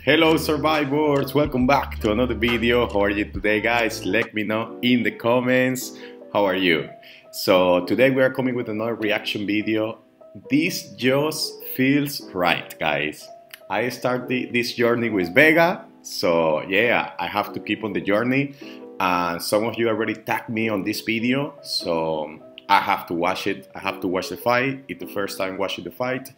Hello survivors, welcome back to another video. How are you today, guys? Let me know in the comments. How are you? So today we are coming with another reaction video. This just feels right, guys. I started this journey with Vega, so yeah, I have to keep on the journey. And some of you already tagged me on this video, so I have to watch it. I have to watch the fight. It's the first time watching the fight.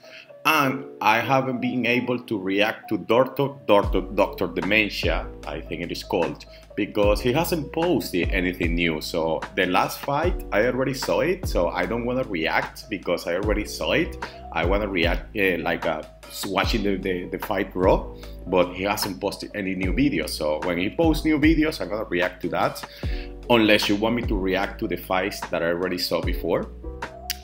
And I haven't been able to react to Dr. Dementia, I think it is called, because he hasn't posted anything new. So the last fight, I already saw it, so I don't want to react because I already saw it. I want to react watching the fight raw, but he hasn't posted any new videos. So when he posts new videos, I'm going to react to that, unless you want me to react to the fights that I already saw before.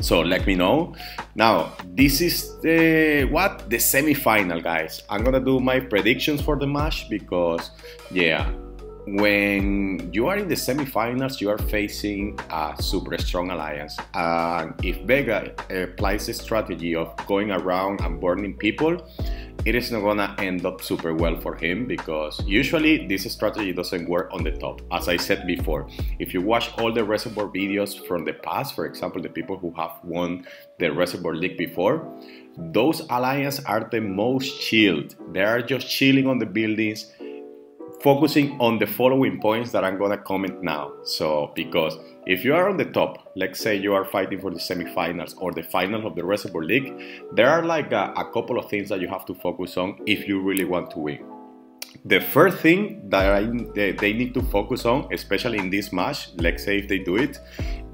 So let me know. Now, this is the semi-final, guys. I'm gonna do my predictions for the match because, yeah, when you are in the semi-finals, you are facing a super strong alliance. And if Vega applies the strategy of going around and burning people, it is not gonna end up super well for him, because usually this strategy doesn't work on the top. As I said before, if you watch all the Reservoir videos from the past, for example, the people who have won the Reservoir League before, those alliances are the most chilled. They are just chilling on the buildings, focusing on the following points that I'm gonna comment now. So, because if you are on the top, let's say you are fighting for the semifinals or the final of the Reservoir League, there are like a couple of things that you have to focus on if you really want to win. The first thing that they need to focus on, especially in this match, let's say if they do it,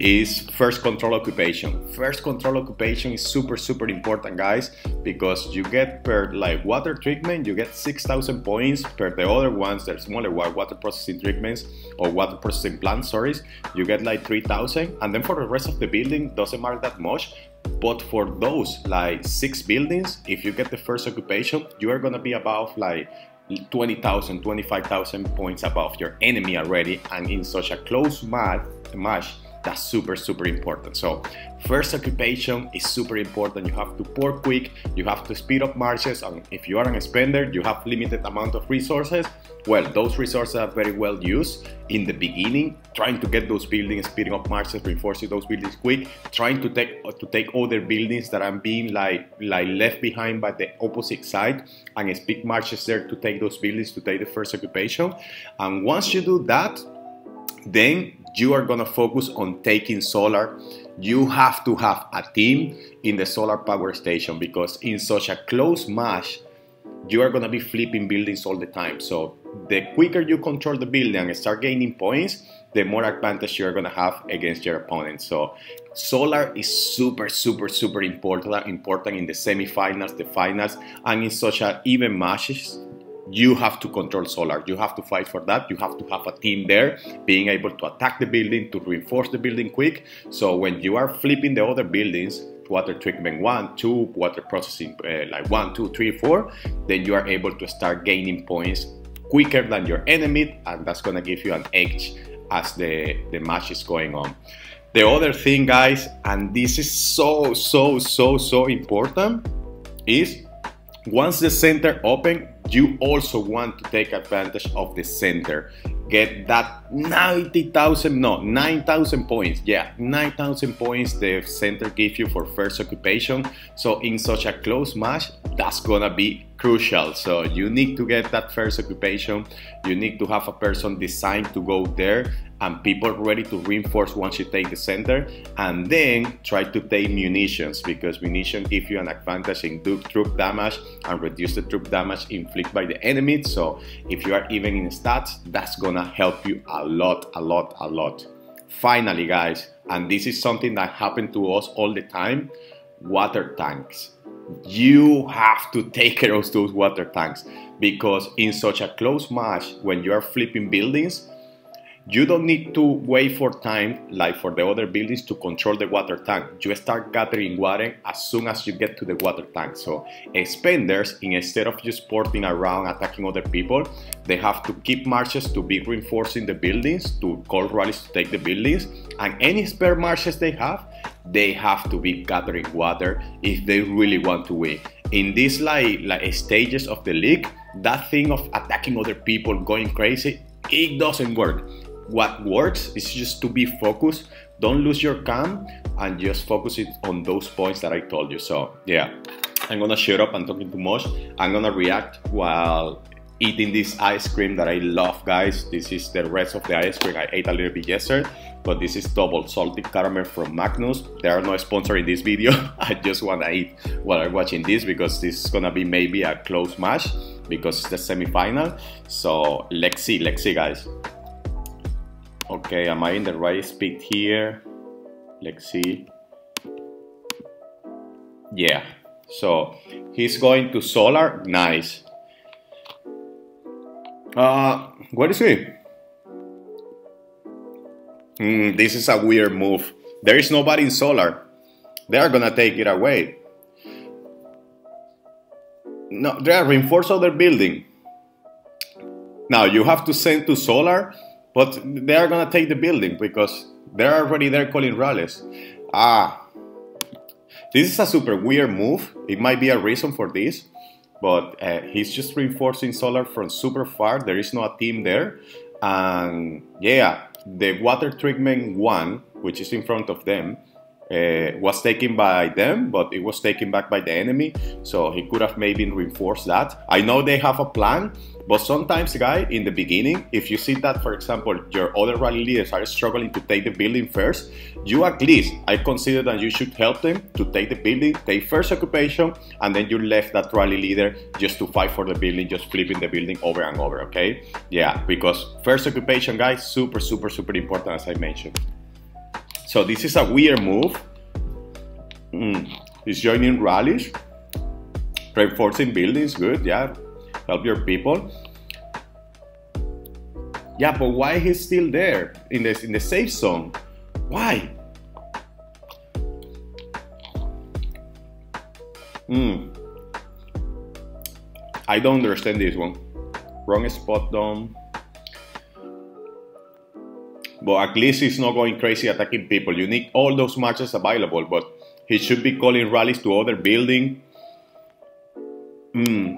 is first control occupation. First control occupation is super important, guys, because you get per like water treatment, you get 6,000 points. Per the other ones, there's smaller water processing treatments or water processing plants, sorry, you get like 3,000, and then for the rest of the building doesn't matter that much. But for those like 6 buildings, if you get the first occupation, you are gonna be above like 20,000, 25,000 points above your enemy already, and in such a close match, that's super important. So first occupation is super important. You have to pour quick, you have to speed up marches, and if you are an spender, you have limited amount of resources. Well, those resources are very well used in the beginning, trying to get those buildings, speeding up marches, reinforcing those buildings quick, trying to take other buildings that are being like left behind by the opposite side, and speed marches there to take those buildings, to take the first occupation. And once you do that, then you are gonna focus on taking solar. You have to have a team in the solar power station, because in such a close match, you are gonna be flipping buildings all the time. So the quicker you control the building and start gaining points, the more advantage you're gonna have against your opponent. So solar is super important in the semi-finals, the finals, and in such a even matches. You have to control solar. You have to fight for that. You have to have a team there being able to attack the building, to reinforce the building quick. So when you are flipping the other buildings, water treatment 1, 2, water processing like 1, 2, 3, 4, then you are able to start gaining points quicker than your enemy, and that's gonna give you an edge as the match is going on. The other thing, guys, and this is so important, is once the center open, you also want to take advantage of the center. Get that 9,000 points. Yeah, 9,000 points the center gives you for first occupation. So in such a close match, that's gonna be crucial. So you need to get that first occupation. You need to have a person designed to go there and people ready to reinforce once you take the center, and then try to take munitions, because munitions give you an advantage in troop damage and reduce the troop damage inflicted by the enemy. So if you are even in stats, that's gonna help you a lot. Finally, guys, and this is something that happened to us all the time, water tanks. You have to take care of those water tanks, because in such a close match, when you are flipping buildings, you don't need to wait for time like for the other buildings to control the water tank. You start gathering water as soon as you get to the water tank. So spenders, instead of just porting around attacking other people, they have to keep marches to be reinforcing the buildings, to call rallies to take the buildings, and any spare marches they have to be gathering water if they really want to win. In these like stages of the league, that thing of attacking other people, going crazy, it doesn't work. What works is just to be focused. Don't lose your calm and just focus it on those points that I told you. So yeah, I'm gonna shut up. I'm talking too much. I'm gonna react while eating this ice cream that I love, guys. This is the rest of the ice cream. I ate a little bit yesterday, but this is double salted caramel from Magnus. They are no sponsor in this video. I just wanna eat while I'm watching this because this is gonna be maybe a close match because it's the semi-final. So let's see, guys. Okay, am I in the right speed here? Let's see. Yeah, so he's going to solar. Nice. What is he? This is a weird move. There is nobody in solar. They are gonna take it away. No, they are reinforce other building. Now you have to send to solar, but they are gonna take the building because they're already there calling rallies. This is a super weird move. It might be a reason for this, but he's just reinforcing solar from super far. There is no team there, and yeah, the water treatment one, which is in front of them, was taken by them, but it was taken back by the enemy, so he could have maybe reinforced that. I know they have a plan, but sometimes, guys, in the beginning, if you see that, for example, your other rally leaders are struggling to take the building first, you at least, I consider that you should help them to take the building, take first occupation, and then you left that rally leader just to fight for the building, just flipping the building over and over, okay? Yeah, because first occupation, guys, super important, as I mentioned. So this is a weird move. He's joining rallies, reinforcing buildings, good, yeah. Help your people. Yeah, but why he's still there in the safe zone? Why? I don't understand this one. Wrong spot down. But at least he's not going crazy attacking people. You need all those matches available, but he should be calling rallies to other building.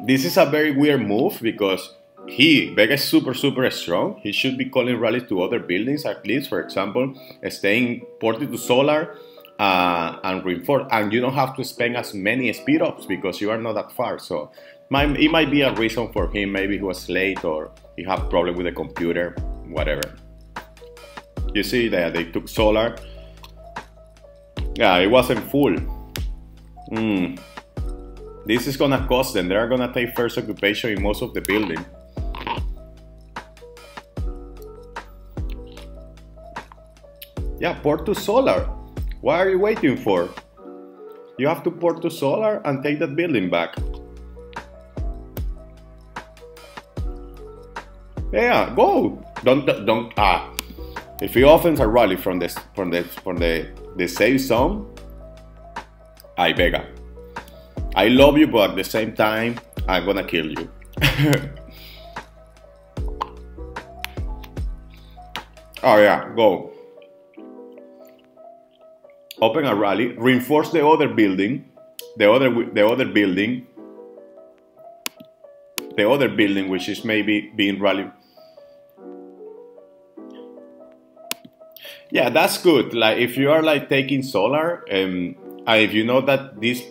This is a very weird move because Vega is super strong. He should be calling rallies to other buildings at least, for example, staying ported to solar and reinforce. And you don't have to spend as many speed ups because you are not that far. So it might be a reason for him. Maybe he was late or he had problem with the computer, whatever. You see that they took solar. Yeah, it wasn't full. This is gonna cost them. They're gonna take first occupation in most of the building. Yeah, port to solar. What are you waiting for? You have to port to solar and take that building back. Yeah, go. Don't. If he offends a rally from the safe zone, I Vega. I love you, but at the same time, I'm gonna kill you. Oh yeah, go. Open a rally, reinforce the other building, the other building, which is maybe being rallied. Yeah, that's good. Like if you are like taking solar, if you know that this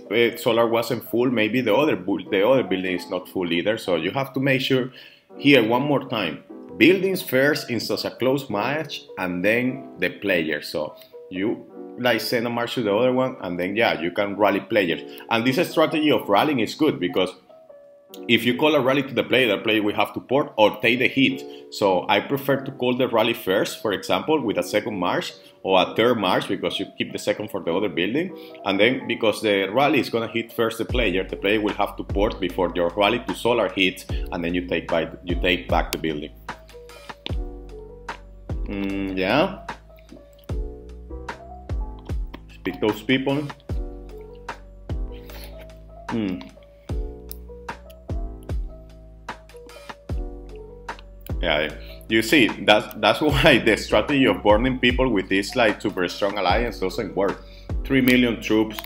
solar wasn't full, maybe the other building is not full either. So you have to make sure here one more time. Buildings first in such a close match, and then the players. So you like send a march to the other one, and then yeah, you can rally players. And this strategy of rallying is good because if you call a rally to the player will have to port or take the hit. So I prefer to call the rally first, for example, with a second march or a third march because you keep the second for the other building. And then because the rally is gonna hit first the player will have to port before your rally to solar hits, and then you take back the building. Yeah. Speak those people. Yeah, you see, that's why the strategy of burning people with this like super strong alliance doesn't work. 3 million troops.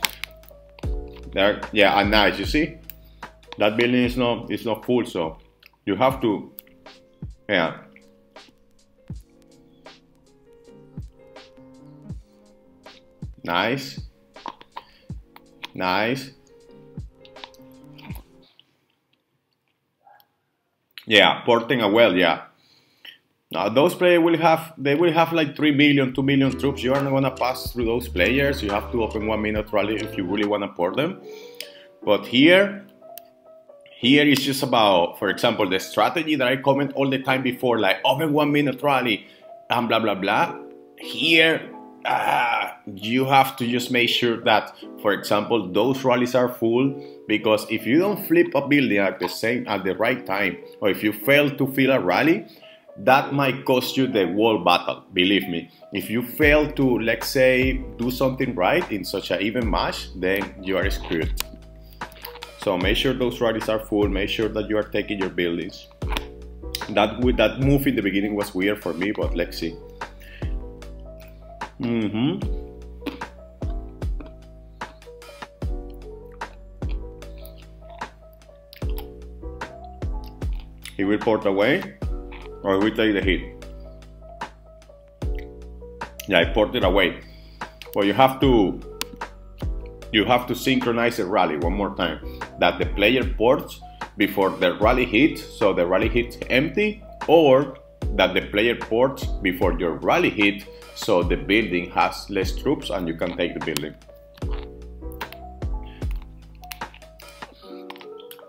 There, yeah, and nice. You see, that building is not full, so You have to, yeah. Nice. Nice. Yeah, porting a well, yeah. Now those players will have like 3 million, 2 million troops. You are not gonna pass through those players. You have to open 1 minute rally if you really wanna port them. But here it's just about, for example, the strategy that I comment all the time before, like open 1 minute rally and blah blah blah. Here you have to just make sure that, for example, those rallies are full, because if you don't flip a building at the right time, or if you fail to fill a rally, that might cost you the whole battle. Believe me, if you fail to, let's say, do something right in such an even match, then you are screwed. So make sure those rallies are full, make sure that you are taking your buildings. That move in the beginning was weird for me, but let's see. He will port away, or he will take the hit. Yeah, I ported away. Well, you have to synchronize the rally one more time. That the player ports before the rally hit, so the rally hits empty, or that the player ports before your rally hit, so the building has less troops and you can take the building.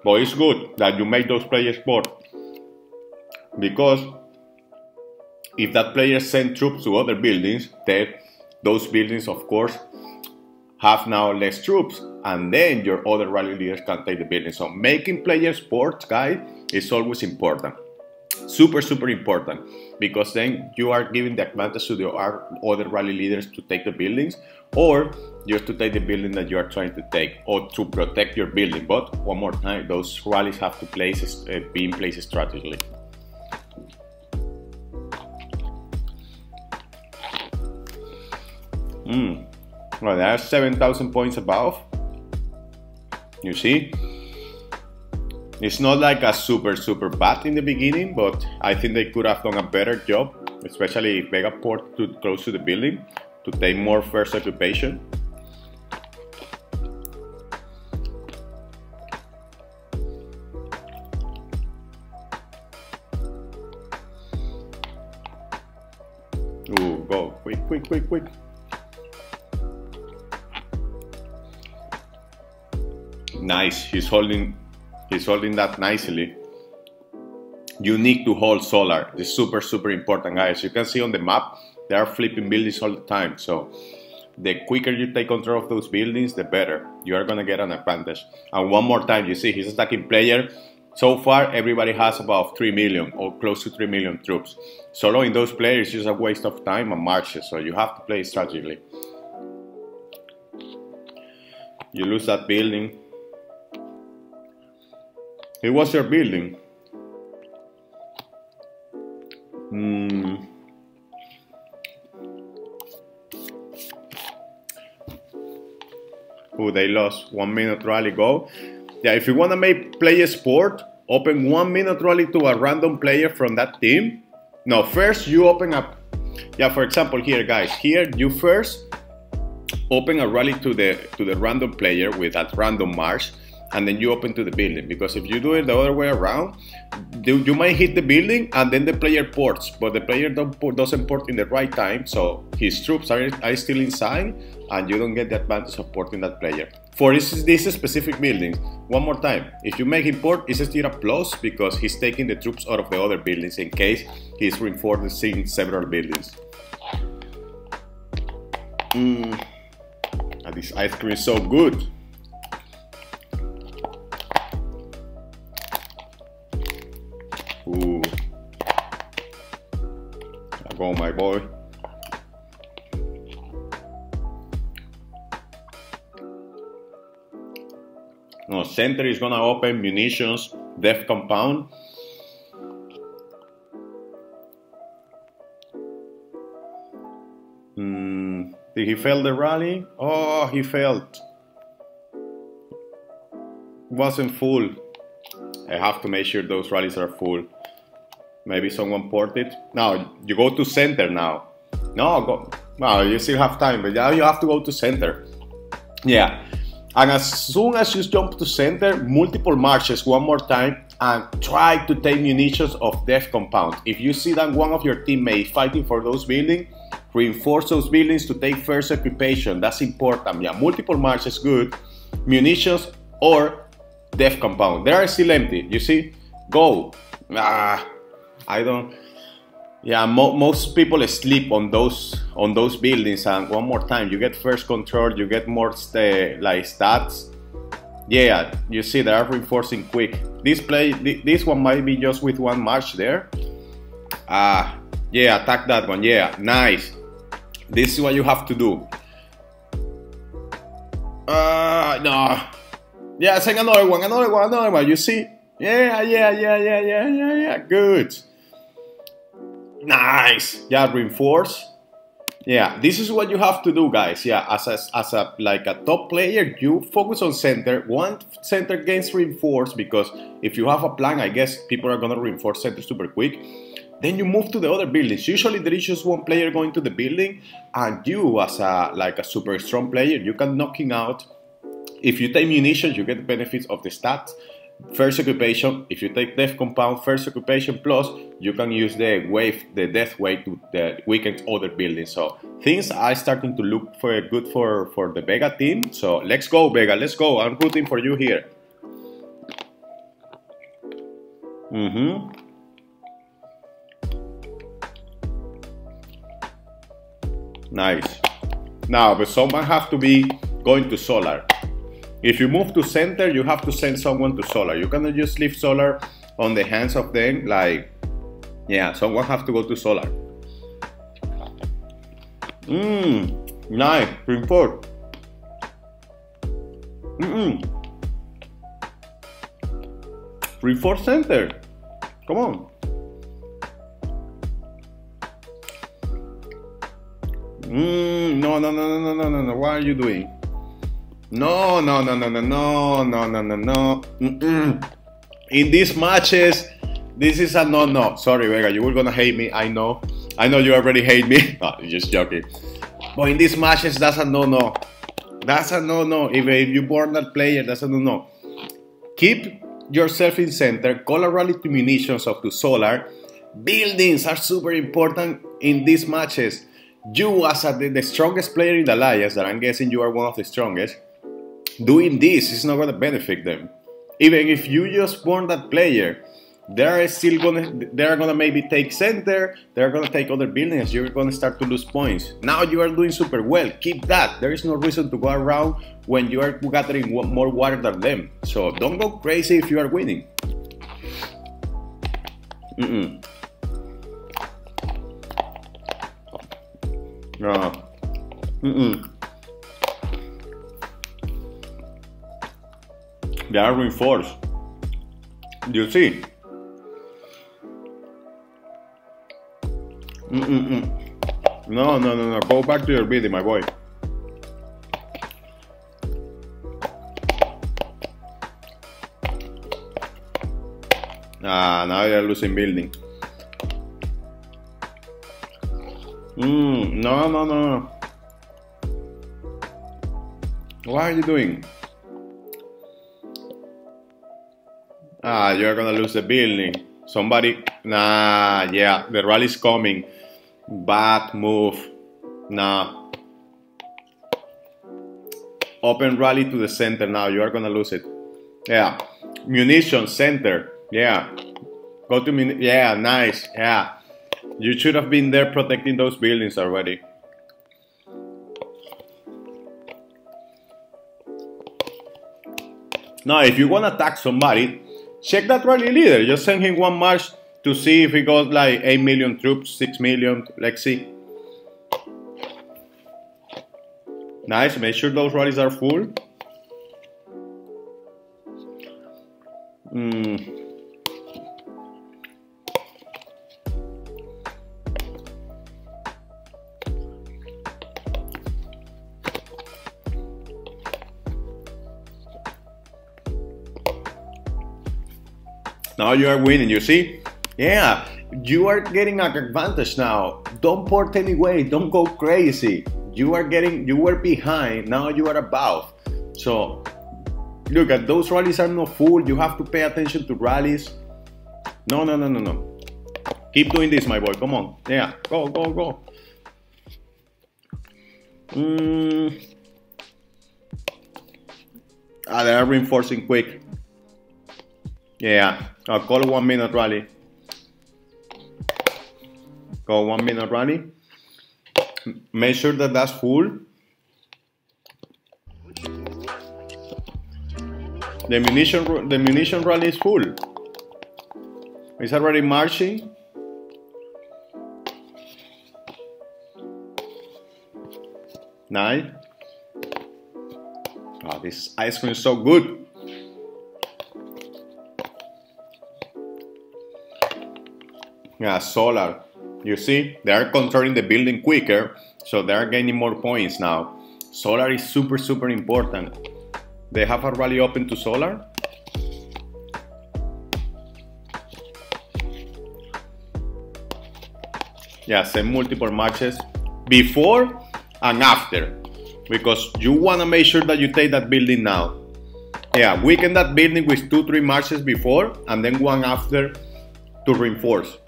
But it's good that you make those players port, because if that player sends troops to other buildings, then those buildings, of course, have now less troops, and then your other rally leaders can take the building. So making players port, guys, is always important. Super, super important, because then you are giving the advantage to the other rally leaders to take the buildings, or just to take the building that you are trying to take, or to protect your building. But one more time, those rallies have to be in place strategically. Well, they are 7,000 points above. You see? It's not like a super bad in the beginning, but I think they could have done a better job, especially if Vega port too close to the building, to take more first occupation. Ooh, go, quick. Nice, he's holding that nicely. You need to hold solar. It's super important, guys. You can see on the map, they are flipping buildings all the time. So the quicker you take control of those buildings, the better. You are gonna get an advantage. And one more time, you see he's attacking player. So far, everybody has about 3 million or close to 3 million troops. Soloing those players is just a waste of time and marches. So you have to play strategically. You lose that building. It was your building. Oh, they lost. 1 minute rally, go. Yeah, if you want to make players port, open 1 minute rally to a random player from that team. No, first you open up. Yeah, for example, here, guys. Here, you first open a rally to the random player with that random march, and then you open to the building, because if you do it the other way around, you might hit the building and then the player ports, but the player doesn't port in the right time, so his troops are still inside and you don't get the advantage of porting that player. For this specific building, one more time, if you make him port, it's still a plus because he's taking the troops out of the other buildings in case he's reinforcing several buildings. And this ice cream is so good. Ooh. Go, my boy. No, center is gonna open munitions, def compound. Did he fail the rally? Oh, he failed. Wasn't full. I have to make sure those rallies are full. Maybe someone ported. Now, you go to center now. No, go. Well, you still have time, but now you have to go to center. Yeah. And as soon as you jump to center, multiple marches one more time and try to take munitions of death compound. If you see that one of your teammates fighting for those buildings, reinforce those buildings to take first occupation. That's important. Yeah, multiple marches good. Munitions or death compound. They are still empty. You see? Go. I don't. Yeah, most people sleep on those buildings, and one more time, you get first control, you get more like stats. Yeah, you see they are reinforcing quick. This one might be just with one march there. Yeah, attack that one. Yeah, nice. This is what you have to do. No. Yeah, send another one. You see? Yeah. Good. Nice. Yeah, reinforce. Yeah, this is what you have to do, guys. Yeah, as a like a top player, you focus on center. One center gains reinforce, because if you have a plan, I guess people are gonna reinforce center super quick. Then you move to the other buildings. Usually there is just one player going to the building, and you, as a super strong player, you can knock him out. If you take munitions, you get the benefits of the stats. First occupation, if you take death compound, first occupation plus, you can use the death wave to weaken other buildings. So things are starting to look good for the Vega team. So let's go, Vega, let's go. I'm rooting for you here. Nice. Now, but someone have to be going to solar. If you move to center, you have to send someone to solar. You cannot just leave solar on the hands of them. Like, yeah, someone have to go to solar. Nice. Reinforce. Reinforce center. Come on. No. What are you doing? No. In these matches, this is a no. Sorry, Vega, you were gonna hate me. I know you already hate me. No, just joking. But in these matches, that's a no. That's a no. If you burn that player, that's a no. Keep yourself in center. Call a rally to munitions up to solar. Buildings are super important in these matches. You, as the strongest player in the alliance, that I'm guessing you are one of the strongest, doing this is not going to benefit them. Even if you just burn that player, they're gonna maybe take center, they're gonna take other buildings, you're gonna start to lose points. Now you are doing super well, keep that. There is no reason to go around when you are gathering more water than them. So don't go crazy if you are winning. No. They are reinforced. You see? No. Go back to your video, my boy. Now you're losing building. No. What are you doing? You're gonna lose the building. Somebody, yeah, the rally's coming. Bad move. Nah. Open rally to the center now. You are gonna lose it. Yeah. Munition center. Yeah. Go to yeah, nice. Yeah. You should have been there protecting those buildings already. Now, if you want to attack somebody, check that rally leader. Just send him one march to see if he got like 8 million troops, 6 million. Let's see. Nice. Make sure those rallies are full. Now you are winning, you see? Yeah, you are getting an advantage now. Don't port anyway, don't go crazy. You were behind, now you are above. So, look at those rallies are not full. You have to pay attention to rallies. No. Keep doing this, my boy, come on. Yeah, go. They are reinforcing quick. Yeah, I'll call 1 minute rally. Go 1 minute rally. Make sure that that's full. The munition rally is full. It's already marching. Nice. Oh, this ice cream is so good. Yeah, solar. You see, they are controlling the building quicker, so they are gaining more points now. Solar is super important. They have a rally open to solar. Yeah, send multiple matches before and after, because you want to make sure that you take that building now. Yeah, weaken that building with 2-3 marches before and then one after to reinforce.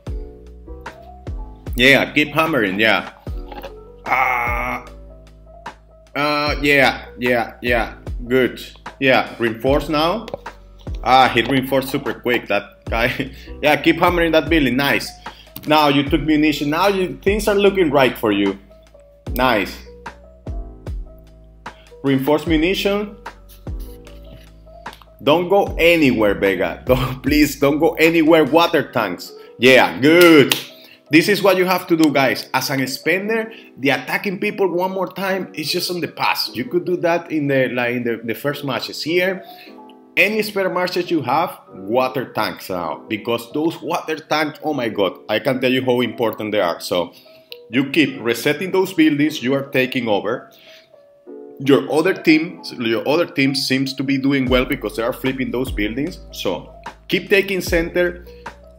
Yeah, keep hammering, yeah. Yeah, good. Yeah, reinforce now. He reinforced super quick, that guy. Yeah, keep hammering that building, nice. Now you took munition, now things are looking right for you. Nice. Reinforce munition. Don't go anywhere, Vega. Please don't go anywhere. Water tanks. Yeah, good. This is what you have to do, guys. As an spender, the attacking people one more time is just on the pass. You could do that in the first matches here. Any spare matches you have, water tanks now, because those water tanks, oh my god, I can tell you how important they are. So you keep resetting those buildings you are taking over. Your other team seems to be doing well because they are flipping those buildings. So keep taking center.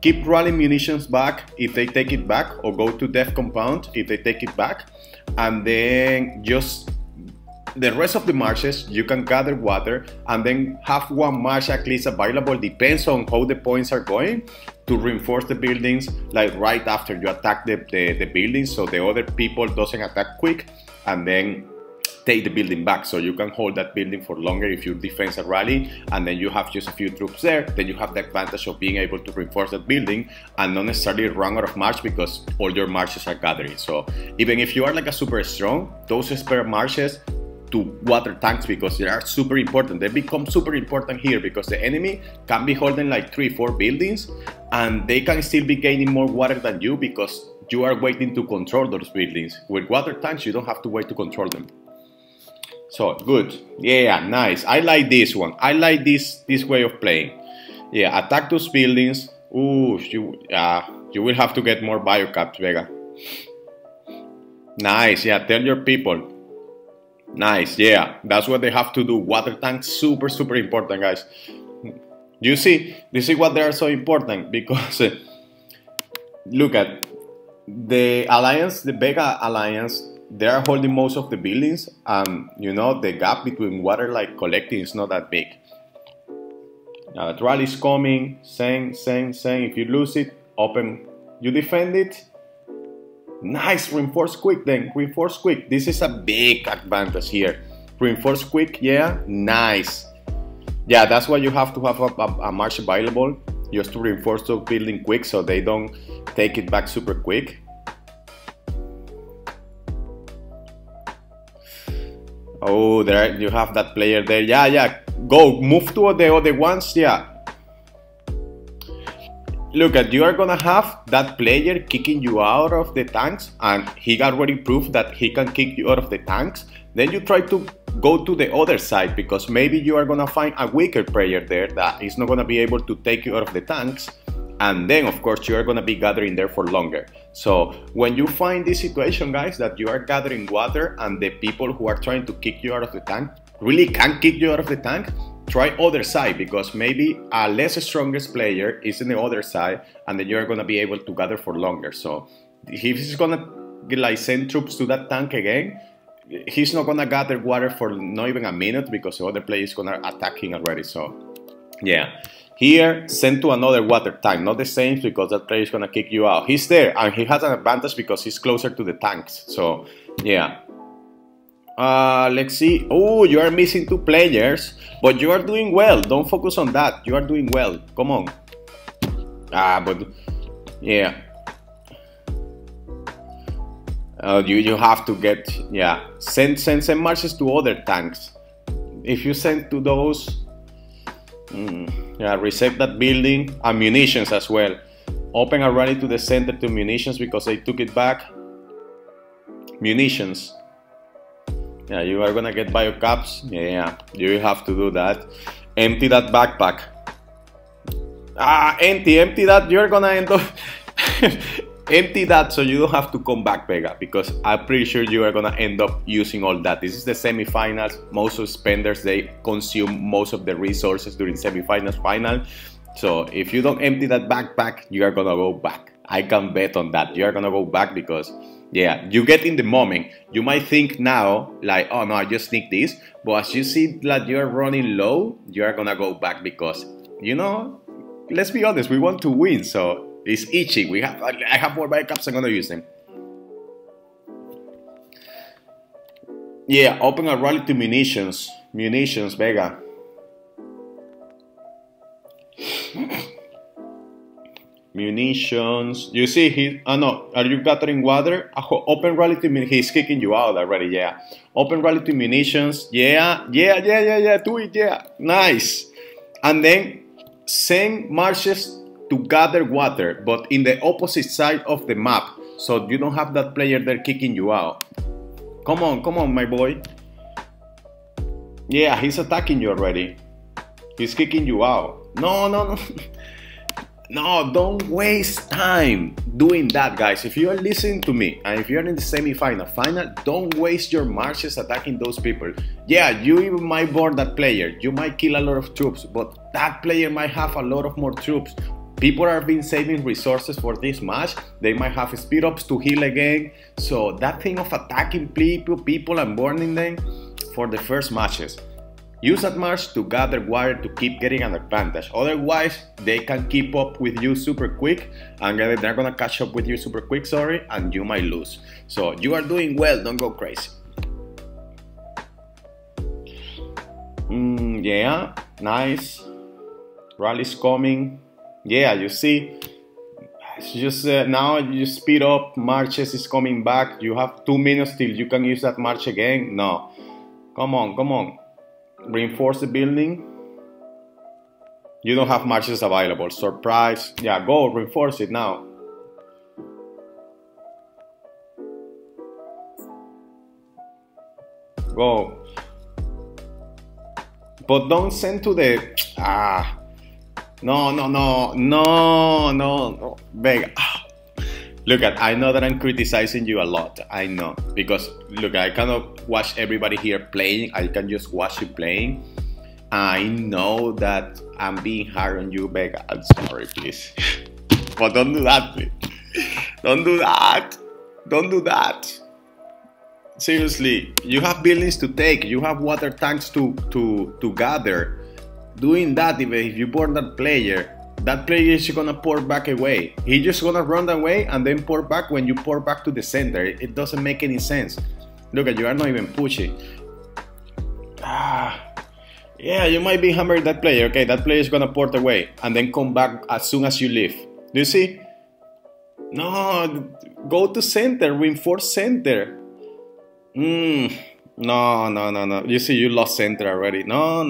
Keep rallying munitions back if they take it back, or go to death compound if they take it back. And then just the rest of the marches, you can gather water and then have one march at least available, depends on how the points are going, to reinforce the buildings like right after you attack the buildings, so the other people doesn't attack quick, and then take the building back, so you can hold that building for longer if you defense a rally, and then you have just a few troops there. Then you have the advantage of being able to reinforce that building and not necessarily run out of march because all your marches are gathering. So even if you are like a super strong, those spare marches to water tanks, because they are super important. They become super important here because the enemy can be holding like 3-4 buildings and they can still be gaining more water than you because you are waiting to control those buildings. With water tanks, you don't have to wait to control them. So good, yeah, nice. I like this one. I like this way of playing. Yeah, attack those buildings. Ooh, you will have to get more biocaps, Vega. Nice, yeah. Tell your people. Nice, yeah. That's what they have to do. Water tanks, super important, guys. You see, this is what they are so important because look at the alliance, the Vega alliance. They are holding most of the buildings, and you know the gap between water like collecting is not that big. Now the rally is coming, same. If you lose it, open, you defend it. Nice, reinforce quick then, reinforce quick. This is a big advantage here. Reinforce quick, yeah, nice. Yeah, that's why you have to have a march available, just to reinforce the building quick so they don't take it back super quick. Oh, there you have that player there. Yeah. Go, move to the other ones. Yeah. Look at, you are gonna have that player kicking you out of the tanks, and he already proved that he can kick you out of the tanks. Then you try to go to the other side because maybe you are gonna find a weaker player there that is not gonna be able to take you out of the tanks. And then, of course, you are going to be gathering there for longer. So when you find this situation, guys, that you are gathering water and the people who are trying to kick you out of the tank really can't kick you out of the tank, try other side, because maybe a less strongest player is in the other side, and then you're gonna be able to gather for longer. So if he's gonna like send troops to that tank again, he's not gonna gather water for not even a minute, because the other player is gonna attack him already. So yeah, here send to another water tank, not the same, because that player is gonna kick you out. He's there and he has an advantage because he's closer to the tanks. So yeah. Let's see. Oh, you are missing 2 players, but you are doing well. Don't focus on that. You are doing well. Come on. But yeah. You have to get, yeah. Send marches to other tanks. If you send to those, yeah, reset that building and munitions as well. Open a rally to the center to munitions because they took it back. Munitions. Yeah, you are gonna get bio caps. Yeah, you have to do that. Empty that backpack. Empty that. You're gonna end up empty that so you don't have to come back, Vega, because I'm pretty sure you are gonna end up using all that. This is the semifinals. Most of spenders, they consume most of the resources during semifinals, final. So if you don't empty that backpack, you are gonna go back. I can bet on that. You are gonna go back because, yeah, you get in the moment. You might think now, like, oh no, I just need this. But as you see that you're running low, you are gonna go back because, you know, let's be honest, we want to win. So it's itchy. I have more backups, I'm gonna use them. Yeah, open a rally to munitions. Munitions, Vega. Munitions. You see, no. Are you gathering water? Open rally to munitions. He's kicking you out already. Yeah. Open rally to munitions. Yeah. Do it. Yeah. Nice. And then send marches to gather water, but in the opposite side of the map, so you don't have that player there kicking you out. Come on, my boy. Yeah, he's attacking you already. He's kicking you out. No. No, don't waste time doing that, guys. If you are listening to me and if you're in the semi-final, don't waste your marches attacking those people. Yeah, you even might board that player. You might kill a lot of troops, but that player might have a lot of more troops. People have been saving resources for this match. They might have speed ups to heal again. So that thing of attacking people and burning them for the first matches. Use that march to gather water to keep getting an advantage. Otherwise, they can keep up with you super quick, and they're gonna catch up with you super quick, and you might lose. So you are doing well, don't go crazy. Yeah, nice. Rally's coming. Yeah, you see, it's just now you speed up, marches is coming back. You have 2 minutes till you can use that march again. No, come on. Reinforce the building. You don't have marches available. Surprise. Yeah, go reinforce it now. Go. But don't send to the... No. Vega. Look, I know that I'm criticizing you a lot. I know. Because, look, I cannot watch everybody here playing. I can just watch you playing. I know that I'm being hard on you, Vega. I'm sorry, please. But don't do that, please. Don't do that. Seriously, you have buildings to take. You have water tanks to gather. Doing that, even if you board that player is gonna pour back away. He's just gonna run away and then pour back when you pour back to the center. It doesn't make any sense. Look at you are not even pushing. Yeah, you might be hammering that player. Okay, that player is gonna port away and then come back as soon as you leave. Do you see? No, go to center, reinforce center. No. You see, you lost center already. No.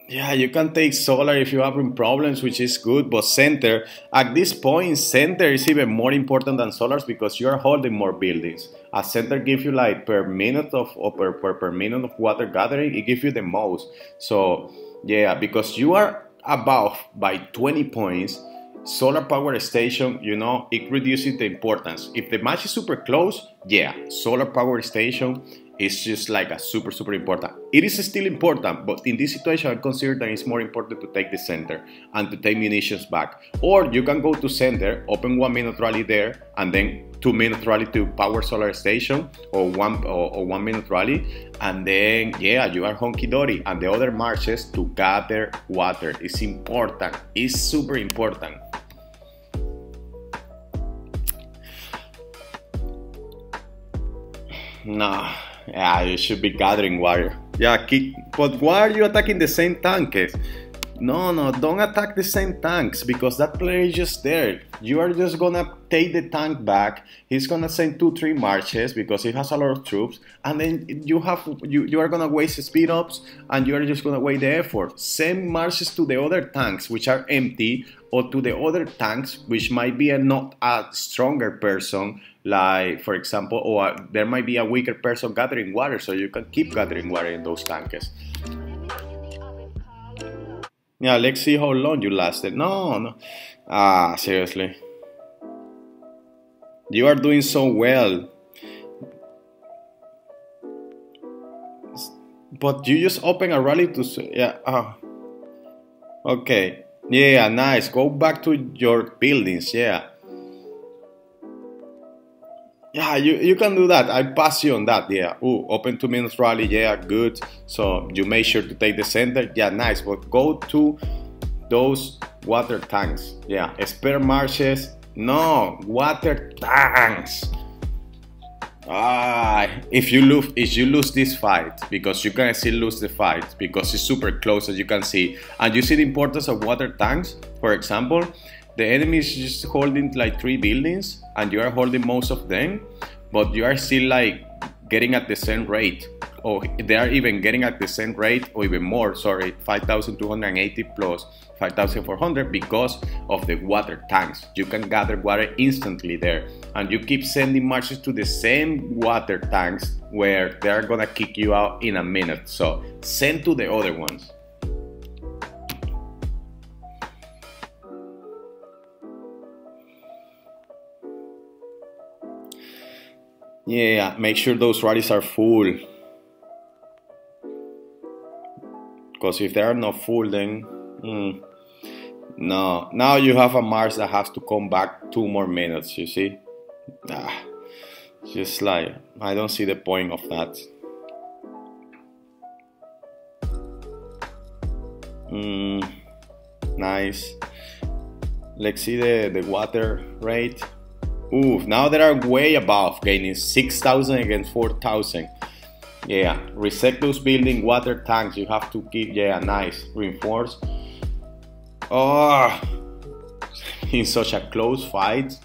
Yeah, you can take solar if you're having problems, which is good, but center, at this point, center is even more important than solars because you're holding more buildings. A center gives you like per minute of per minute of water gathering, it gives you the most. So yeah, because you are above by 20 points, solar power station, you know, it reduces the importance. If the match is super close, yeah, solar power station is just like a super important. It is still important, but in this situation, I consider that it's more important to take the center and to take munitions back. Or you can go to center, open 1 minute rally there, and then 2 minute rally to power solar station, or 1 minute rally, and then yeah, you are honky dory. And the other marches to gather water. It's important. It's super important. No, yeah, you should be gathering water. Yeah, but why are you attacking the same tanks? No, don't attack the same tanks, because that player is just there. You are just gonna take the tank back. He's gonna send 2-3 marches because he has a lot of troops, and then you are gonna waste speed ups, and you are just gonna waste the effort. Send marches to the other tanks which are empty, or to the other tanks which might be not a stronger person, like for example, or there might be a weaker person gathering water, so you can keep gathering water in those tanks. Yeah, let's see how long you lasted. No. Seriously. You are doing so well. But you just open a rally to... Yeah. Okay. Yeah, nice. Go back to your buildings. Yeah. Yeah, you can do that. I pass you on that. Yeah. Ooh, open 2 minutes rally. Yeah, good. So you make sure to take the center. Yeah, nice. But go to those water tanks. Yeah. Spare marches. No, water tanks. If you lose this fight, because you can still lose the fight because it's super close, as you can see, and you see the importance of water tanks. For example, the enemy is just holding like 3 buildings, and you are holding most of them, but you are still like getting at the same rate, or they are even getting at the same rate, or even more. Sorry, 5,280 plus 5,400 because of the water tanks. You can gather water instantly there, and you keep sending marches to the same water tanks where they are gonna kick you out in a minute. So send to the other ones. Yeah, make sure those rallies are full. Because if they are not full, then no. Now you have a march that has to come back 2 more minutes. You see, just like I don't see the point of that. Nice. Let's see the water rate. Ooh, now they are way above, gaining 6,000 against 4,000. Yeah, reset those building water tanks. You have to keep, yeah, nice. Reinforce. Oh, in such a close fight.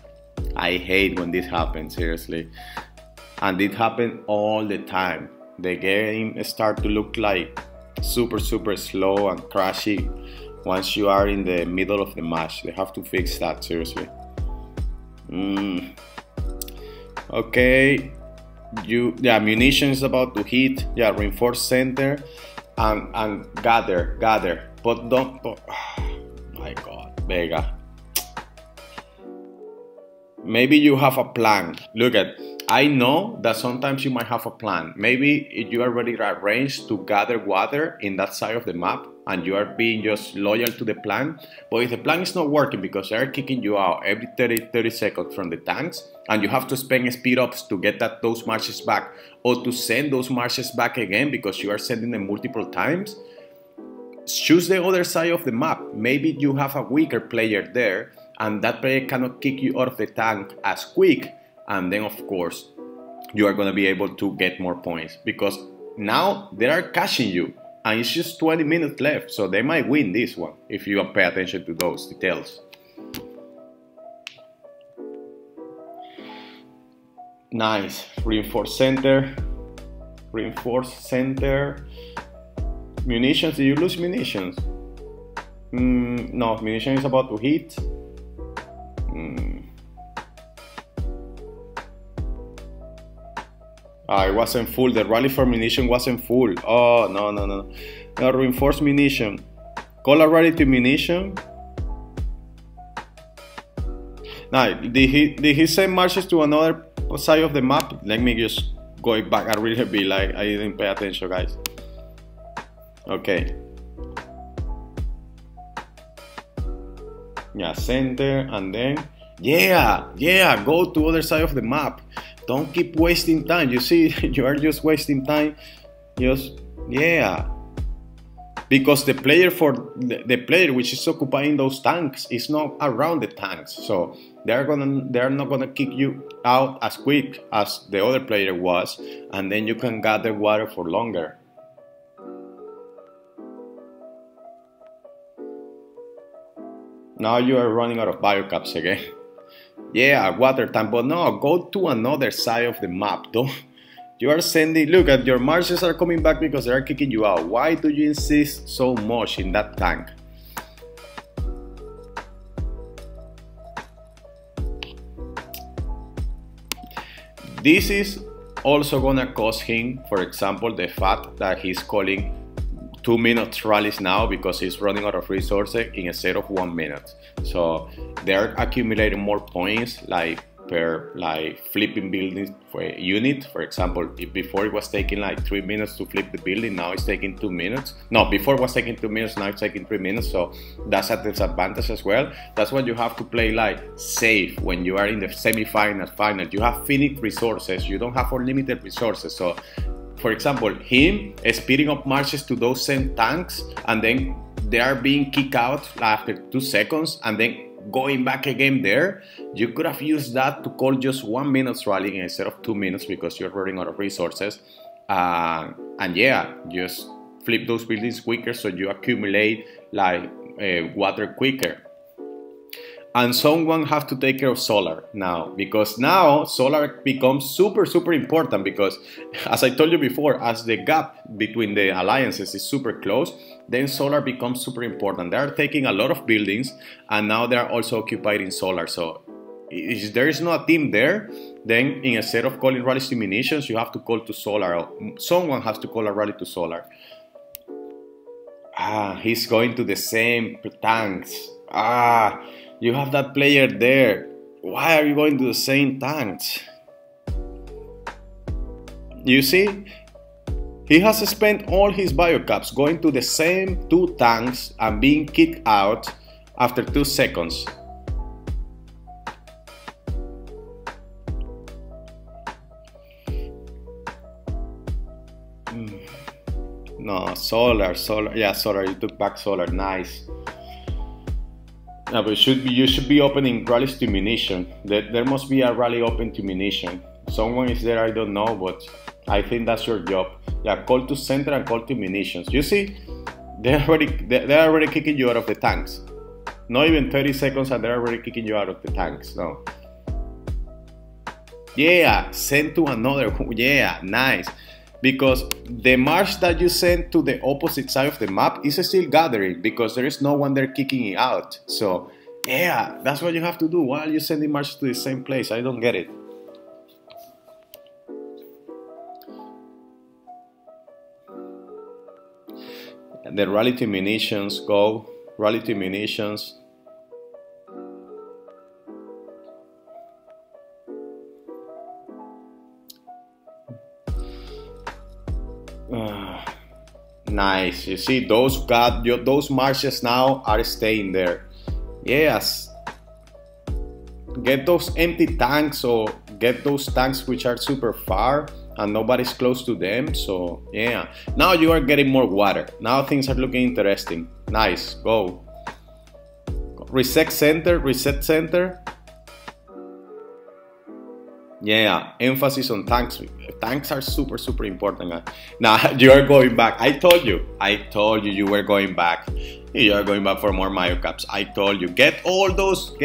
I hate when this happens, seriously. And it happens all the time. The game starts to look like super slow and crashy once you are in the middle of the match. They have to fix that, seriously. Okay, yeah, munition is about to hit. Yeah, reinforce center and gather, but don't. Oh, my God, Vega. Maybe you have a plan. Look at. I know that sometimes you might have a plan. Maybe if you are already arranged to gather water in that side of the map, and you are being just loyal to the plan. But if the plan is not working because they are kicking you out every 30 seconds from the tanks, and you have to spend speed ups to get those marches back, or to send those marches back again because you are sending them multiple times, choose the other side of the map. Maybe you have a weaker player there, and that player cannot kick you out of the tank as quick, and then of course you are going to be able to get more points, because now they are catching you. And it's just 20 minutes left, so they might win this one if you pay attention to those details. Nice. Reinforce center. Reinforce center. Munitions. Did you lose munitions? No, munition is about to hit. It wasn't full. The rally for munition wasn't full. Oh, no. Now reinforce munition. Call a rally to munition. Now, did he send marches to another side of the map? Let me just go back. I really be like, I didn't pay attention, guys. Okay. Yeah, center, and then yeah, go to other side of the map. Don't keep wasting time. You see, you are just wasting time. Yeah, because the player which is occupying those tanks is not around the tanks, so they're not gonna kick you out as quick as the other player was, and then you can gather water for longer. Now you are running out of biocaps again. Yeah, water tank, but no, go to another side of the map. Don't. You are sending. Look at your marches are coming back because they are kicking you out. Why do you insist so much in that tank? This is also gonna cost him, for example, the fact that he's calling 2 minutes rallies now because he's running out of resources instead of 1 minute. So they're accumulating more points, like per flipping building unit. For example, if before it was taking like 3 minutes to flip the building, now it's taking 2 minutes. No, before it was taking 2 minutes, now it's taking 3 minutes. So that's a disadvantage as well. That's why you have to play like safe when you are in the semi-final, final. You have finite resources. You don't have unlimited resources. So for example, him speeding up marches to those same tanks, and then they are being kicked out after 2 seconds, and then going back again there. You could have used that to call just 1 minute's rally instead of 2 minutes because you're running out of resources. And yeah, just flip those buildings quicker so you accumulate like water quicker. And someone have to take care of solar now, because now solar becomes super important, because as I told you before, as the gap between the alliances is super close, then solar becomes super important. They are taking a lot of buildings, and now they are also occupying solar. So if there is no team there, then instead of calling rallies to munitions, you have to call to solar. Someone has to call a rally to solar. He's going to the same tanks. You have that player there. Why are you going to the same tanks? You see? He has spent all his biocaps going to the same 2 tanks and being kicked out after 2 seconds. No, solar. Yeah, solar. You took back solar. Nice. No, but you should be opening rallies to munition. There must be a rally open to munition. Someone is there, I don't know, but I think that's your job. Yeah, call to center and call to munitions. You see, they're already kicking you out of the tanks. Not even 30 seconds and they're already kicking you out of the tanks. No. Yeah, send to another. Yeah, nice. Because the march that you send to the opposite side of the map is still gathering, because there is no one there kicking it out. So yeah, that's what you have to do. Why are you sending marches to the same place? I don't get it. And the rally to munitions, go. Rally to munitions. Nice. You see, those marches now are staying there. Yes. Get those empty tanks, or get those tanks which are super far and nobody's close to them. So yeah, now you are getting more water. Now things are looking interesting. Nice. Go. Reset center. Reset center. Yeah, emphasis on tanks. Tanks are super important. Now you are going back. I told you you were going back. You are going back for more biocaps. I told you. Get all those,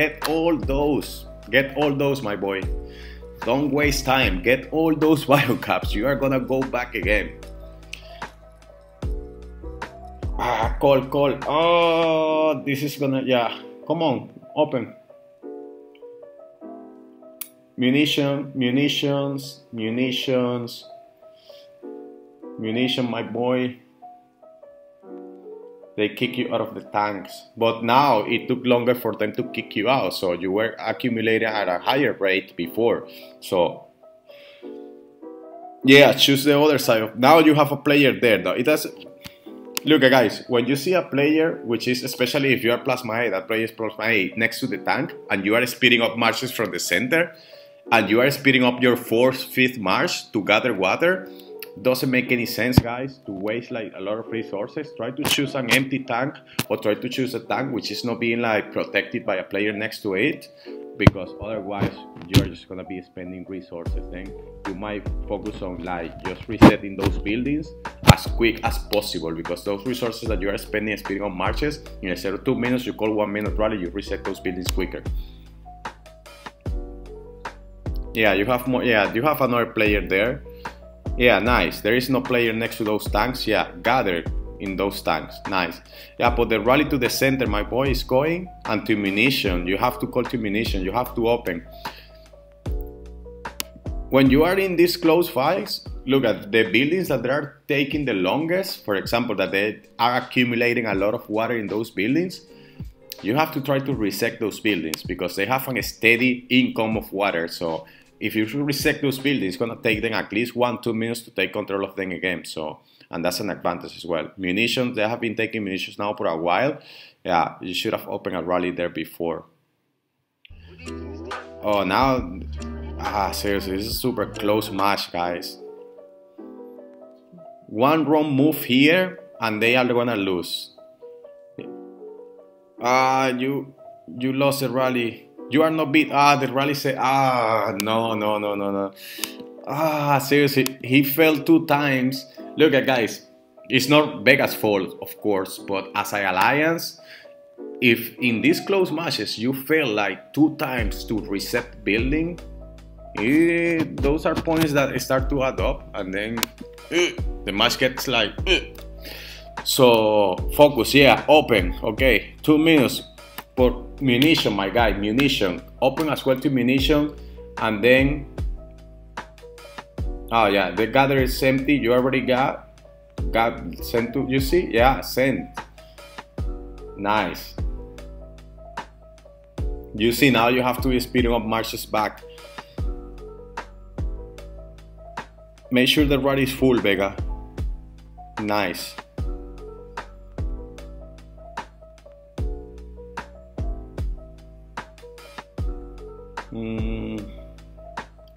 my boy. Don't waste time. Get all those biocaps. You are gonna go back again. Call. Oh, this is gonna, yeah. Come on, open. Munitions, my boy. they kick you out of the tanks. But now it took longer for them to kick you out, so you were accumulating at a higher rate before. So yeah, choose the other side. Now you have a player there though. It does. Look guys, when you see a player, which is especially if you are plasma A, that player is plasma A next to the tank, and you are speeding up marches from the center, and you are speeding up your 4th, 5th march to gather water, doesn't make any sense, guys, to waste like a lot of resources. Try to choose an empty tank, or try to choose a tank which is not being like protected by a player next to it, because otherwise you're just gonna be spending resources. Then you might focus on like just resetting those buildings as quick as possible, because those resources that you are spending speeding on marches, instead of 2 minutes you call 1 minute rally, you reset those buildings quicker. Yeah, you have more. Yeah, you have another player there. Yeah, nice. There is no player next to those tanks. Yeah, gather in those tanks. Nice. Yeah, but the rally to the center, my boy, is going. And to munition, you have to call to munition. You have to open. When you are in these close fights, look at the buildings that are taking the longest. For example, that they are accumulating a lot of water in those buildings. You have to try to reset those buildings because they have a steady income of water. So if you reset those buildings, it's gonna take them at least 1-2 minutes to take control of them again. So, and that's an advantage as well. Munitions, they have been taking munitions now for a while. Yeah, you should have opened a rally there before. Oh, now, seriously, this is a super close match, guys. One wrong move here, and they are gonna lose. You lost the rally. You are not beat. The rally said, no. Seriously, he fell 2 times. Look at guys, it's not Vega's fault, of course, but as an alliance, if in these close matches you fail like 2 times to reset building, those are points that start to add up, and then the match gets like. So focus, yeah, open. Okay, 2 minutes. But munition, my guy, munition. Open as well to munition, and then, oh yeah, the gather is empty. You already got sent to, you see? Yeah, sent. Nice. You see, now you have to be speeding up marches back. Make sure the rod is full, Vega. Nice.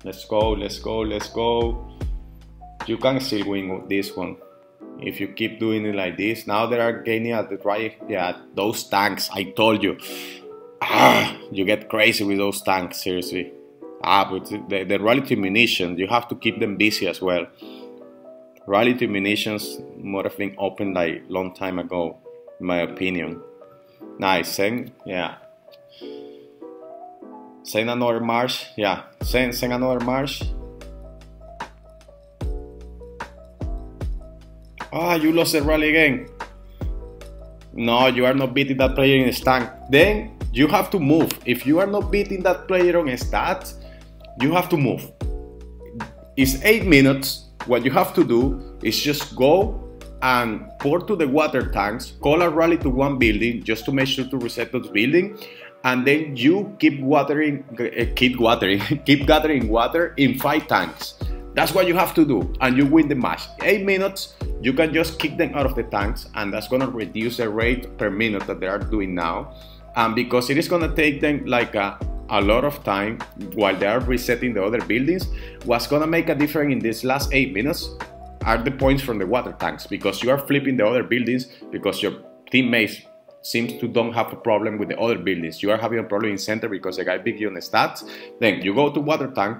Let's go. You can still win this one if you keep doing it like this. Now they are gaining at the right. Yeah, those tanks, I told you. You get crazy with those tanks, seriously. But the rally to munitions, you have to keep them busy as well. Rally to munitions might have been opened like long time ago, in my opinion. Nice, yeah. Send another march, yeah. Send another march. You lost the rally again. No, you are not beating that player in his tank. Then you have to move. If you are not beating that player on his stats, you have to move. It's 8 minutes. What you have to do is just go and pour to the water tanks, call a rally to one building just to make sure to reset those buildings, and then you keep gathering water in 5 tanks. That's what you have to do, and you win the match. 8 minutes, you can just kick them out of the tanks, and that's gonna reduce the rate per minute that they are doing now. And because it is gonna take them like a lot of time while they are resetting the other buildings, what's gonna make a difference in these last 8 minutes are the points from the water tanks, because you are flipping the other buildings because your teammates seems to don't have a problem with the other buildings. You are having a problem in center because the guy beat you on the stats. Then you go to water tank,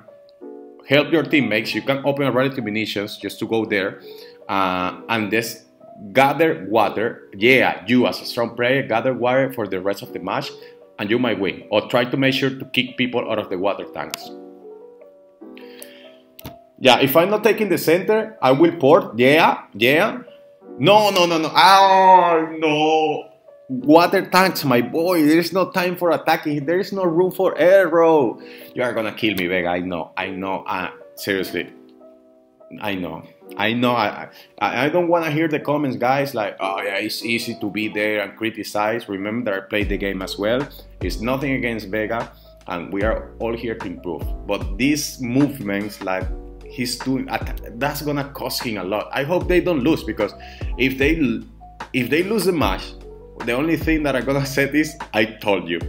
help your teammates. You can open a rally to munitions just to go there and just gather water. Yeah, you as a strong player gather water for the rest of the match, and you might win. Or try to make sure to kick people out of the water tanks. Yeah, if I'm not taking the center, I will port. Yeah. No. Oh, no. Water tanks, my boy. There is no time for attacking. There is no room for arrow. You are gonna kill me, Vega. I know. Seriously. I know. I know I don't want to hear the comments, guys, like, oh yeah, it's easy to be there and criticize. Remember that I played the game as well. It's nothing against Vega, and we are all here to improve. But these movements, like he's doing, that's gonna cost him a lot. I hope they don't lose, because if they lose the match, the only thing that I'm gonna say is, I told you.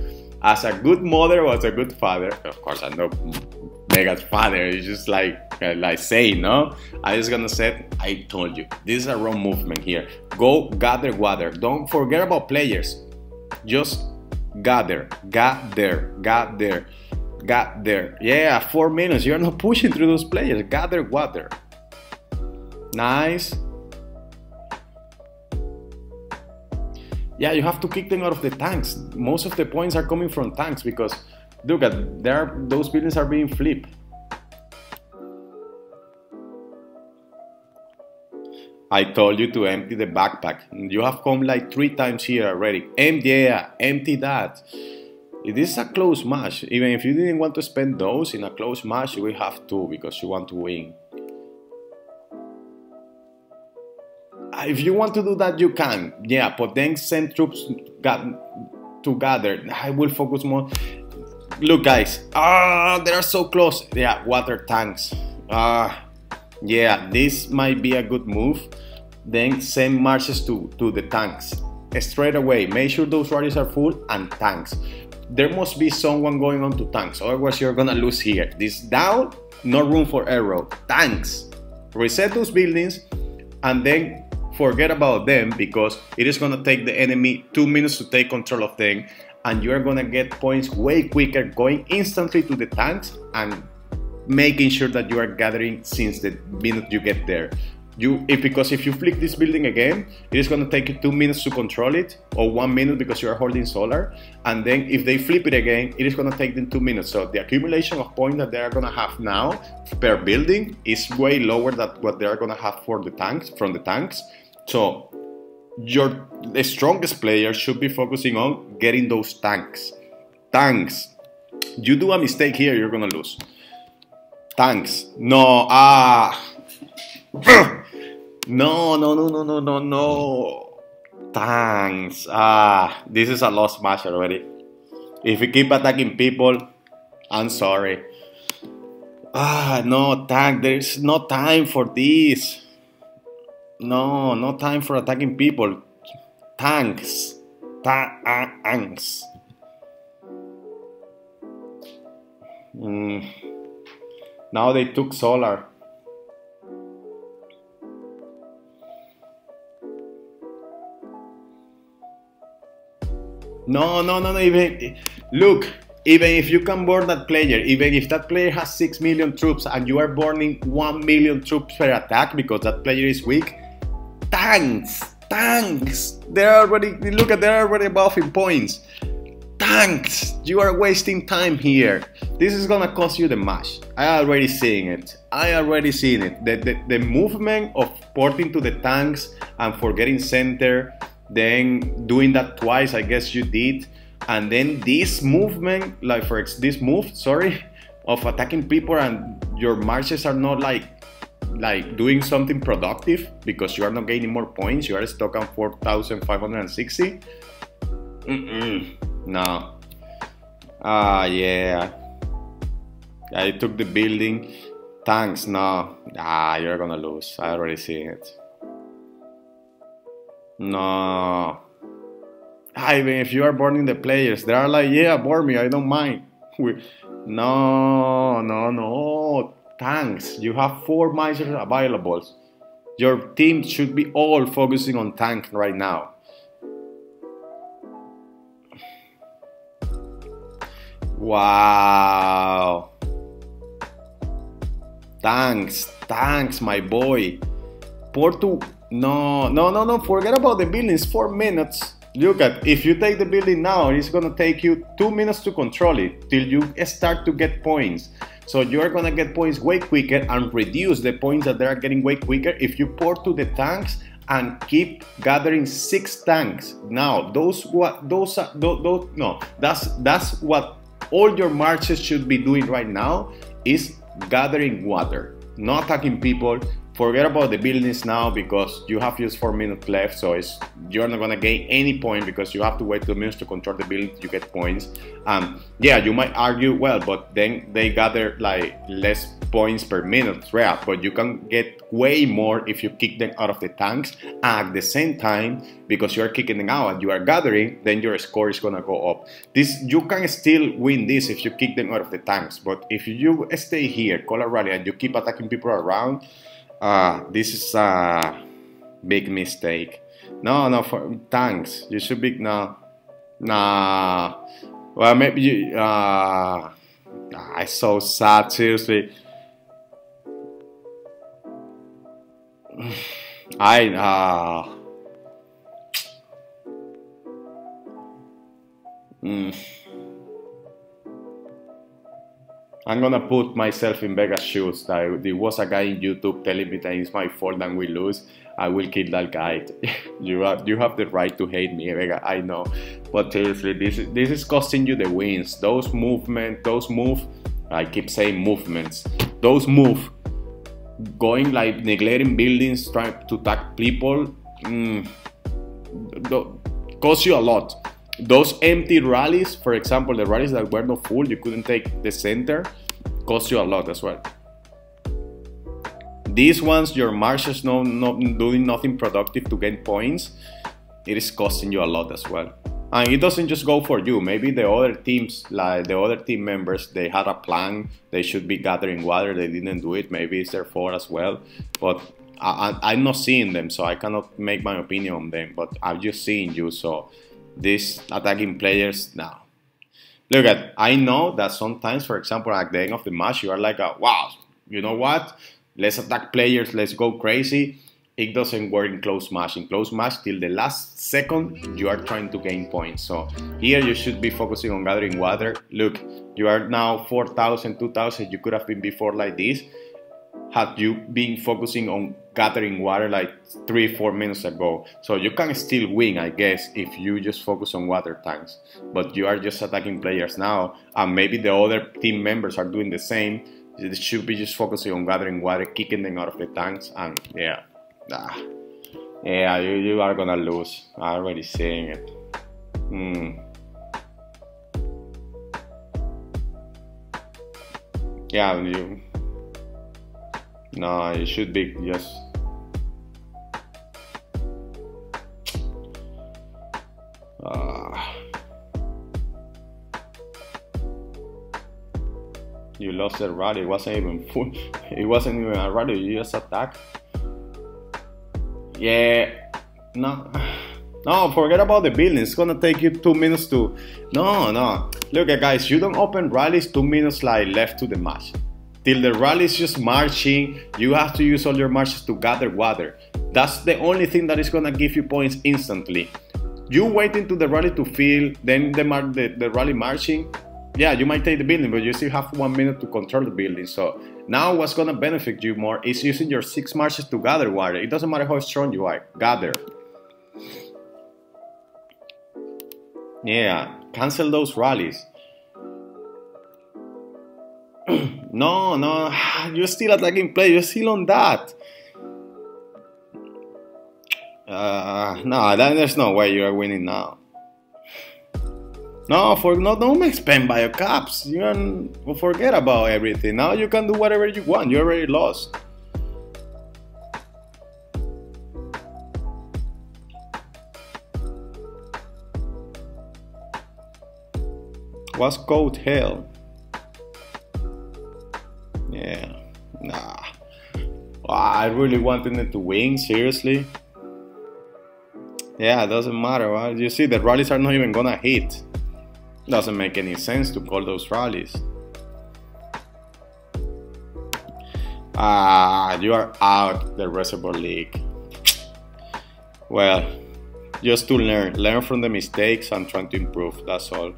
As a good mother or as a good father, of course I know Vega's father is just like saying, no? I just gonna say, I told you. This is a wrong movement here. Go gather water. Don't forget about players. Just gather. Yeah, 4 minutes. You're not pushing through those players. Gather water. Nice. Yeah, you have to kick them out of the tanks. Most of the points are coming from tanks, because look at those buildings are being flipped. I told you to empty the backpack. You have come like 3 times here already. Empty that. This is a close match. Even if you didn't want to spend those in a close match, you will have to, because you want to win. If you want to do that, you can. Yeah, but then send troops to gather. I will focus more. Look, guys. They are so close. Yeah, water tanks. Yeah, this might be a good move. Then send marches to the tanks. Straight away. Make sure those rallies are full and tanks. There must be someone going on to tanks. Otherwise, you're gonna lose here. This down, no room for arrow. Tanks. Reset those buildings and then forget about them, because it is going to take the enemy 2 minutes to take control of them, and you are going to get points way quicker going instantly to the tanks and making sure that you are gathering since the minute you get there. Because if you flick this building again, it is going to take you 2 minutes to control it, or 1 minute because you are holding solar, and then if they flip it again, it is going to take them 2 minutes. So the accumulation of points that they are going to have now per building is way lower than what they are going to have for the tanks, from the tanks. So the strongest player should be focusing on getting those tanks. Tanks. You do a mistake here, you're gonna lose. Tanks. No. No. Tanks. This is a lost match already. If you keep attacking people, I'm sorry. No, tank. There's no time for this. No time for attacking people. Tanks. Tanks. Now they took solar. No. Even look. Even if you can burn that player, even if that player has 6 million troops and you are burning 1 million troops per attack because that player is weak, tanks. They're already above in points. Tanks. You are wasting time here. This is gonna cost you the match. I already seen it. The movement of porting to the tanks and forgetting center, then doing that twice, I guess you did. And then this movement, of attacking people, and your marches are not like doing something productive because you are not gaining more points. You are stuck on 4,560. No. Yeah. I took the building. Tanks. No. You're gonna lose. I already see it. No. Even if you are burning the players, they are like, yeah, burn me, I don't mind. No. Tanks. You have 4 misers available. Your team should be all focusing on tank right now. Wow. Tanks, my boy. Porto. No. Forget about the buildings. 4 minutes. Look at, if you take the building now, it's gonna take you 2 minutes to control it till you start to get points. So you're gonna get points way quicker and reduce the points that they are getting way quicker if you port to the tanks and keep gathering 6 tanks. Now that's what all your marches should be doing right now, is gathering water, not attacking people, forget about the buildings now because you have just 4 minutes left, so you're not gonna gain any point because you have to wait 2 minutes to control the building. You get points. Yeah, you might argue, well, but then they gather like less points per minute, yeah, but you can get way more if you kick them out of the tanks. At the same time, because you are kicking them out and you are gathering, then your score is gonna go up. You can still win this if you kick them out of the tanks, but if you stay here, call a rally, and you keep attacking people around, this is a big mistake. No, for tanks, you should be, no, nah. Well, maybe you, it's so sad, seriously. I'm gonna put myself in Vega's shoes. There was a guy in YouTube telling me that it's my fault and we lose. I will kill that guy. You have the right to hate me, Vega. I know, but seriously, this is costing you the wins. Those moves. I keep saying movements. Those moves. Going like neglecting buildings, trying to attack people, cost you a lot. Those empty rallies, for example, the rallies that were not full, you couldn't take the center, cost you a lot as well. These ones, your marches not doing nothing productive to gain points, it is costing you a lot as well. And it doesn't just go for you. Maybe the other teams, like the other team members, they had a plan. They should be gathering water. They didn't do it. Maybe it's their fault as well. But I'm not seeing them, so I cannot make my opinion on them. But I'm just seeing you. So these attacking players, now. Look at, I know that sometimes, for example, at the end of the match, you are like, wow, you know what? Let's attack players. Let's go crazy. It doesn't work in close match. In close match, till the last second, you are trying to gain points. So here you should be focusing on gathering water. Look, you are now 4,000, 2,000. You could have been before like this. Had you been focusing on gathering water like 3-4 minutes ago. So you can still win, I guess, if you just focus on water tanks. But you are just attacking players now. And maybe the other team members are doing the same. They should be just focusing on gathering water, kicking them out of the tanks. And yeah. Yeah, you are gonna lose. I'm already saying it. Yeah, no, it should be just. You lost the rally. It wasn't even full. It wasn't even a rally. You just attacked. Yeah, no, forget about the building. It's gonna take you 2 minutes to. No. Look, guys, you don't open rallies 2 minutes like left to the match. Till the rally is just marching, you have to use all your marches to gather water. That's the only thing that is gonna give you points instantly. You waiting to the rally to fill, then the rally marching. Yeah, you might take the building, but you still have 1 minute to control the building. So now what's gonna benefit you more is using your 6 marches to gather water. It doesn't matter how strong you are, gather. Yeah, cancel those rallies. No, you're still attacking play, you're still on that. No, there's no way you are winning now. No, don't make spam bio caps. You forget about everything. Now you can do whatever you want. You already lost. What's code hell? Yeah, nah. I really wanted it to win, seriously. Yeah, it doesn't matter. Right? You see, the rallies are not even gonna hit. Doesn't make any sense to call those rallies. You are out the Reservoir League. Well, just to learn from the mistakes and trying to improve, that's all.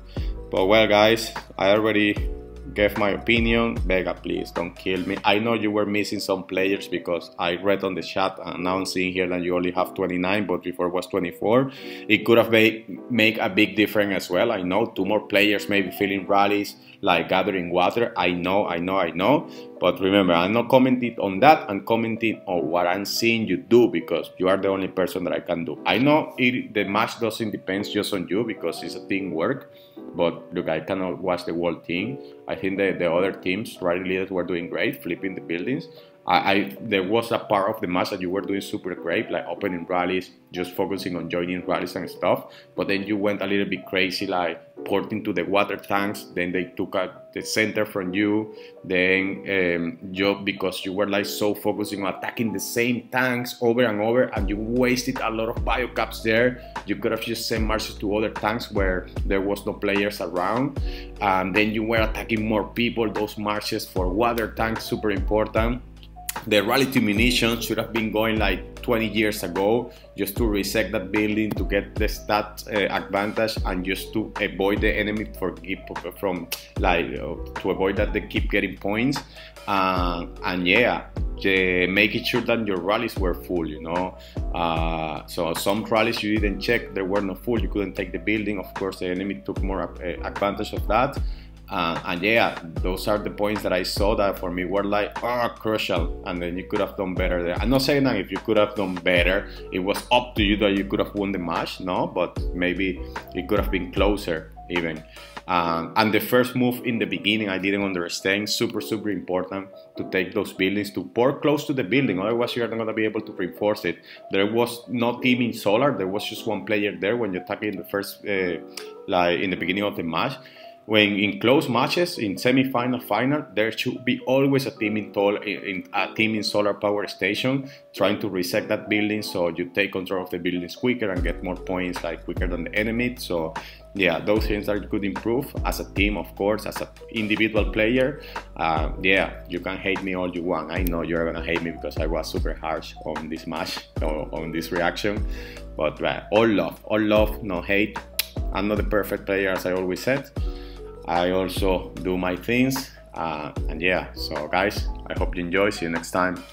But well, guys, I already gave my opinion. Vega, please don't kill me. I know you were missing some players because I read on the chat and now I'm seeing here that you only have 29, but before was 24. It could have make a big difference as well. I know 2 more players maybe filling rallies, like gathering water. I know. But remember, I'm not commenting on that. I'm commenting on what I'm seeing you do, because you are the only person that I can do. I know the match doesn't depend just on you because it's a teamwork. But look, I cannot watch the whole team. I think the other teams, rally leaders, were doing great, flipping the buildings. There was a part of the match that you were doing super great, like opening rallies, just focusing on joining rallies and stuff. But then you went a little bit crazy, like porting to the water tanks. Then they took out the center from you. Then because you were like so focusing on attacking the same tanks over and over, and you wasted a lot of biocaps there. You could have just sent marches to other tanks where there was no players around. And then you were attacking more people. Those marches for water tanks, super important. The rally to munitions should have been going like 20 years ago, just to reset that building, to get the stat advantage, and just to avoid the enemy from like to avoid that they keep getting points. And yeah, making sure that your rallies were full, you know. So some rallies you didn't check, they were not full, you couldn't take the building. Of course, the enemy took more advantage of that. And yeah, those are the points that I saw that for me were like, crucial, and then you could have done better there. I'm not saying that if you could have done better, it was up to you that you could have won the match, no, but maybe it could have been closer even. And the first move in the beginning, I didn't understand. Super important to take those buildings, to pour close to the building, otherwise you're not going to be able to reinforce it. There was no team in solar, there was just one player there when you're attacking the first, like in the beginning of the match. When in close matches, in semi-final, final, there should be always a team in solar power station trying to reset that building, so you take control of the buildings quicker and get more points, like quicker than the enemy. So yeah, those things that you could improve as a team, of course, as an individual player. Yeah, you can hate me all you want. I know you're gonna hate me because I was super harsh on this match, on this reaction. But all love, no hate. I'm not the perfect player, as I always said. I also do my things, and yeah, so guys, I hope you enjoy. See you next time.